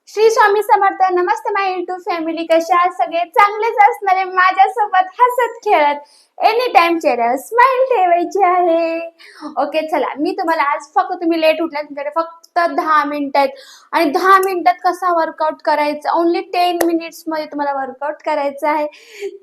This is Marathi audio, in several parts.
श्री स्वामी समर्थ. नमस्ते माय युट्यूब फॅमिली. कशा आहात सगळे? चांगलेच असणारे. माझ्यासोबत हसत खेळत एनी टाइम चेहऱ्यावर स्माइल ठेवायची आहे. ओके चला, मी तुम्हाला आज फक्त तुम्ही लेट उठला तुमच्याकडे फक्त 10 मिनिट आहेत आणि 10 मिनिटात कसा वर्कआउट करायचा, ओनली 10 मिनिट्स मध्ये तुम्हाला वर्कआउट करायचं आहे.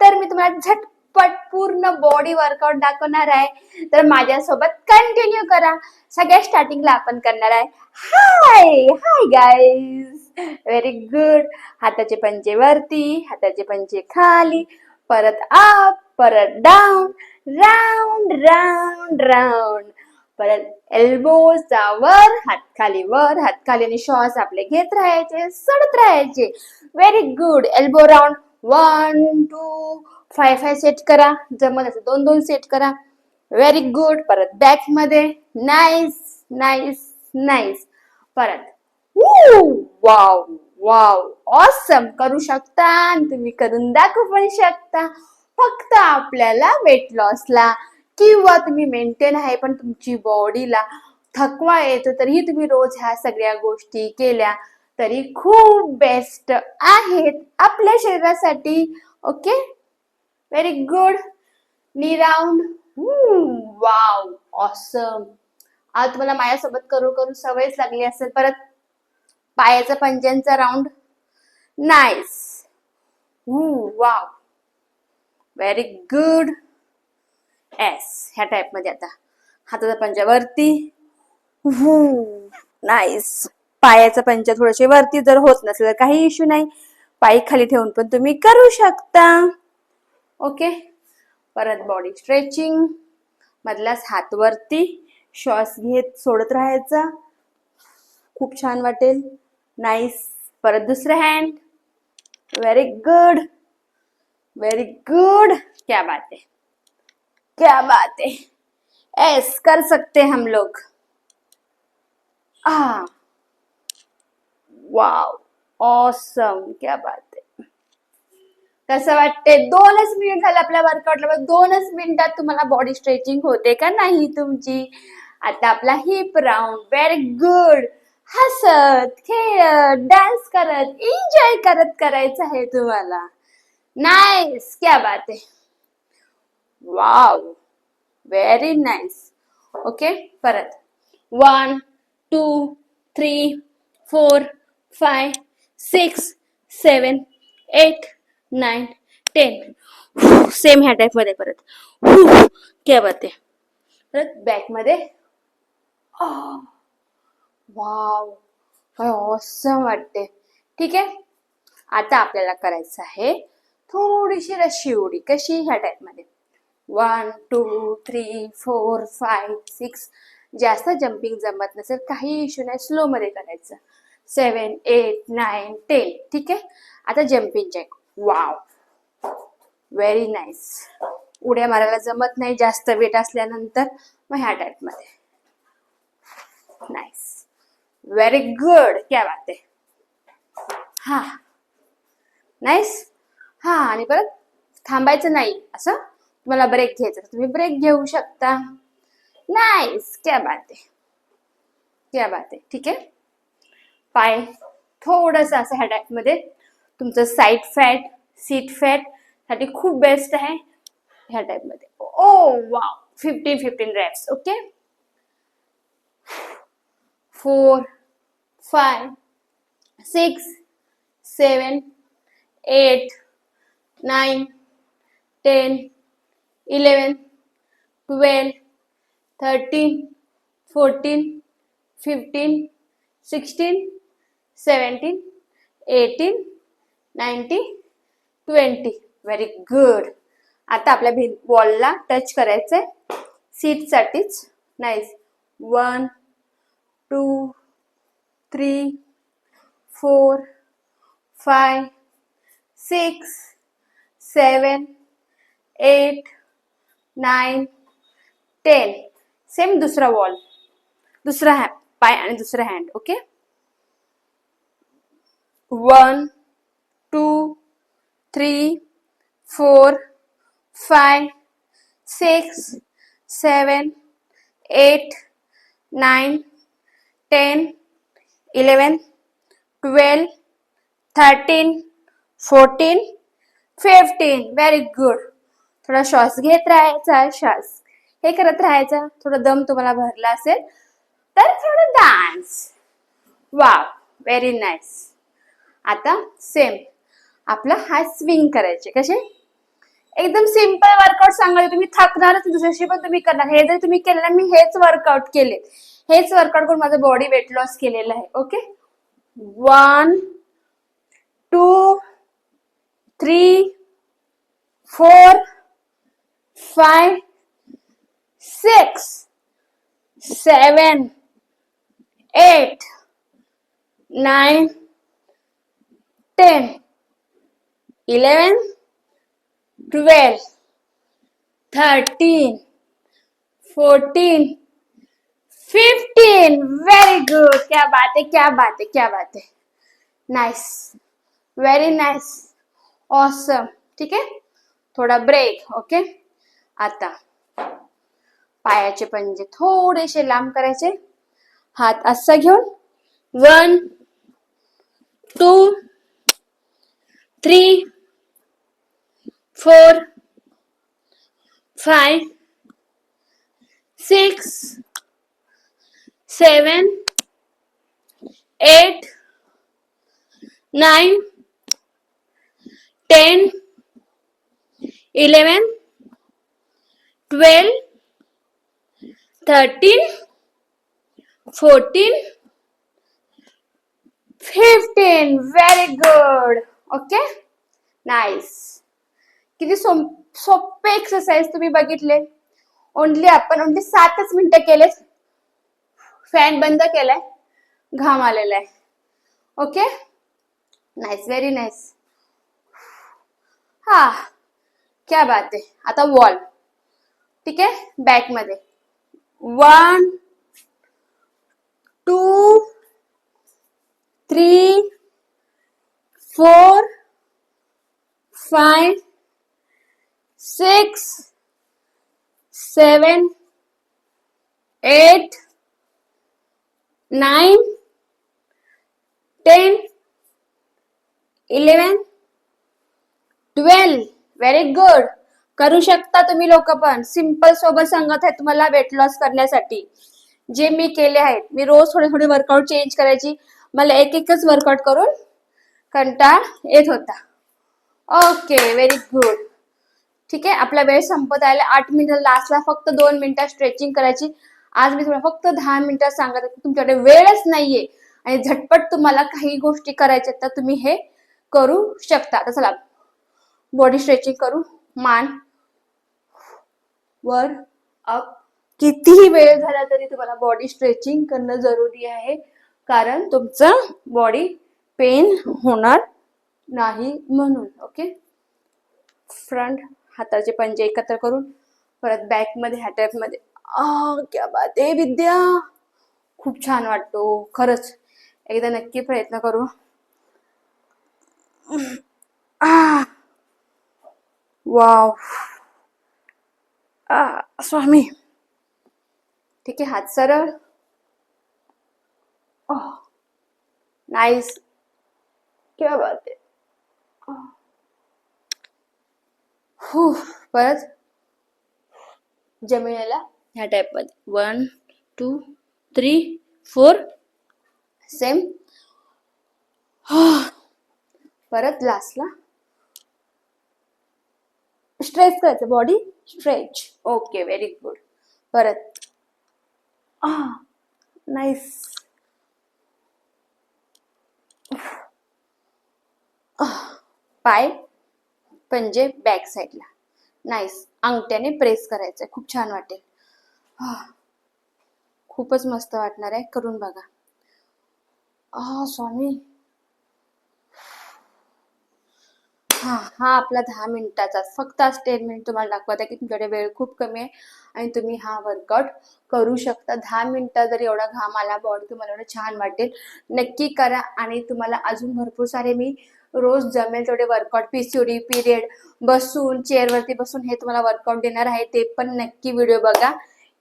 तर मी तुम्हाला झटपट पूर्ण बॉडी वर्कआउट दाखवणार आहे. तर माझ्यासोबत कंटिन्यू करा. सगळ्यात स्टार्टिंगला आपण करणार आहे हाय हाय गाईज. Very good. हाताचे पंजे वरती, हाताचे पंजे खाली, परत अप, परत डाऊन, राऊंड राऊंड राऊंड, परत एल्बोज वर, हात खाली वर, हात खाली आणि श्वास आपले घेत राहायचे, सोडत राहायचे. Very good. Elbow round 1 2 5 5 set करा. जमत असेल 2 सेट करा. Very good. परत बॅक मध्ये. Nice nice nice. परत वाव वाव ऑसम. करू शकता आणि तुम्ही करून दाखवू पण शकता. फक्त आपल्याला वेट लॉसला किंवा तुम्ही मेंटेन आहे पण तुमची बॉडीला थकवा येतो तरीही तुम्ही रोज ह्या सगळ्या गोष्टी केल्या तरी खूप बेस्ट आहेत आपल्या शरीरासाठी. Okay very good. नी राऊंड. Wow awesome. आज तुम्हाला माझ्यासोबत करू करू सवयच लागली असेल. परत पायाचा पंजांचा round. Nice. Wow very good. Yes ह्या टाइप मध्ये. आता हाताचा पंजा वरती. नाईस. पायाचा पंजा थोडेसे वरती. जर होत नसेल तर काही इश्यू नाही, पाय खाली ठेवून पण तुम्ही करू शकता. ओके. परत बॉडी स्ट्रेचिंग. मधलाच हात वरती, श्वास घेत सोडत राहायचा. खूप छान वाटेल. नाईस. परत दुसरा hand. Very good very good. क्या बात है क्या बात है. एस कर सकते हम लोग. Wow awesome. क्या बात है. कसं वाटते? 2च मिनिट झाले आपल्या वर्कआउटला. 2च मिनिटात तुम्हाला बॉडी स्ट्रेचिंग होते का नाही तुमची? आता आपला हिप राऊंड. Very good. हसत खेळत डान्स करत एन्जॉय करत करायचं आहे तुम्हाला. नाईस. क्या बात आहे. Wow very nice. ओके. परत 1 2 3 4 5 6 7 8 9 10. सेम ह्या टाइप मध्ये. परत क्या बात आहे. परत बॅक मध्ये. वाव काय ऑसम वाटते. ठीक आहे. आता आपल्याला करायचं आहे थोडीशी रशी उडी. कशी? ह्या टाइप मध्ये. 1 2 3 4 5 6. जास्त जम्पिंग जमत नसेल काही इश्यू नाही, स्लो मध्ये करायचं. 7 8 9 10. ठीक आहे. आता jumping jack. Wow very nice. उड्या मारायला जमत नाही जास्त वेट असल्यानंतर, मग ह्या टाइप मध्ये. नाईस. Very good. क्या बात आहे. हा नाईस. हा आणि परत थांबायचं नाही. असं तुम्हाला ब्रेक घ्यायचा तुम्ही ब्रेक घेऊ शकता. नाईस. क्या बात आहे क्या बात आहे. ठीक आहे. पाय थोडस असं ह्या टाइप मध्ये. तुमचं साईड फॅट सीट फॅट साठी खूप बेस्ट आहे ह्या टाइप मध्ये. ओ wow. 15 wraps. Okay. 4 5 6 7 8 9 10 11 12 13 14 15 16 17 18 19 20. Very good. आता आपल्या वॉलला टच करायचंय सीट साठीच. नाईस. 1 2 3 4 5 6 7 8 9 10. सेम दुसरा वॉल. दुसरा पाय आणि दुसरा हँड. ओके. 1 2 3 4 5 6 7 8 9 10 11 12 13, 14, 15. Very good. थोडा श्वास घेत राहायचा, श्वास हे करत राहायचा. थोडा दम तुम्हाला भरला असेल तर थोडं डान्स. Wow, very nice. आता सेम आपला हात स्विंग करायचे. कसे? एकदम सिंपल वर्कआउट सांगायचे. तुम्ही थकणारच दुसऱ्याशी पण तुम्ही करणार. हे जर तुम्ही केलं ना, मी हेच वर्कआउट केले, हेच वर्कआउट करून माझं बॉडी वेट लॉस केलेलं आहे. ओके, 1, 2, 3, 4, 5, 6, 7, 8, 9, 10, 11, 12, 13, 14, 15. Very good. क्या बात है, क्या बात है, क्या बात है. Nice, very nice, awesome. ठीक आहे, थोडा ब्रेक. ओके, आता पायाचे पंजे थोडेसे लांब करायचे. हात असा घेऊन 1, 2, 3, 4, 5, 6, 7, 8, 9, 10, 11, 12, 13, 14, 15. Very good. Okay, nice. किती सोपे एक्सरसाइज तुम्ही बघितले. आपण 7 मिनिटं केले. फॅन बंद केलाय, घाम आलेला आहे. Okay, nice, very nice. हा, क्या बात आहे. आता वॉल. ठीक आहे, बॅक मध्ये 1, 2, 3, 4, 5, 6, 7, 8, 9, 10, 11, 12. Very good. करू शकता तुम्ही लोक पण. सिंपल सोबत सांगत आहे तुम्हाला वेट लॉस करण्यासाठी जे मी केले आहेत. मी रोज थोडे थोडे वर्कआउट चेंज करायची. मला एकच वर्कआउट करून कंटाळ येत होता. Okay, very good. ठीक आहे, आपला वेळ संपत आला. 8 मिनिटं, लास्टला फक्त 2 मिनिटं स्ट्रेचिंग करायची. आज मी तुम्हाला फक्त 10 मिनिटं सांगत आहे. तुमच्याकडे वेळच नाहीये आणि झटपट तुम्हाला काही गोष्टी करायच्या तर तुम्ही हे करू शकता. आता चला बॉडी स्ट्रेचिंग करू. मान वर अप. कितीही वेळ झाला तरी तुम्हाला बॉडी स्ट्रेचिंग करणं जरुरी आहे, कारण तुमचं बॉडी पेन होणार नाही म्हणून. ओके, फ्रंट हाताचे पंजे एकत्र करून परत बॅक मध्ये हातात मध्ये. क्या बात आहे विद्या, खूप छान वाटतो खरंच. एकदा नक्की प्रयत्न करू. वाव, स्वामी. ठीक आहे, हात सरळ. नाइस, क्या बात आहे. परत जमिनीला ह्या टाइप मध्ये 1, 2, 3, 4. सेम. परत लास्टला स्ट्रेच करायचं, body stretch. Okay, very good. परत नाईस. पाय पंजे बॅक साईडला. नाईस. अंगठ्याने प्रेस करायचंय. खूप छान वाटेल. खूपच मस्त वाटणार आहे. करून बघा. स्वामी. हा आपला 10 मिनिटाचा. फक्त आज 10 मिनिट तुम्हाला दाखवत आहे की तुमच्याकडे वेळ खूप कमी आहे आणि तुम्ही हा वर्कआउट करू शकता. 10 मिनिटं जर एवढा घाम आला, बॉडी तुम्हाला एवढं छान वाटेल. नक्की करा. आणि तुम्हाला अजून भरपूर सारे मी रोज जमेल तेवढे वर्कआउट, पीसीओडी, पिरियड, बसून चेअरवरती बसून हे तुम्हाला वर्कआउट देणार आहे. ते पण नक्की व्हिडिओ बघा.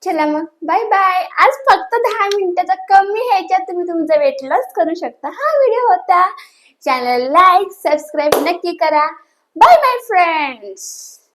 चला मग, बाय बाय. आज फक्त 10 मिनिटाचा कमी ह्याच्यात तुम्ही तुमचा वेट लॉस करू शकता. हा व्हिडिओ होता. चॅनल लाईक सबस्क्राईब नक्की करा. बाय माय फ्रेंड्स.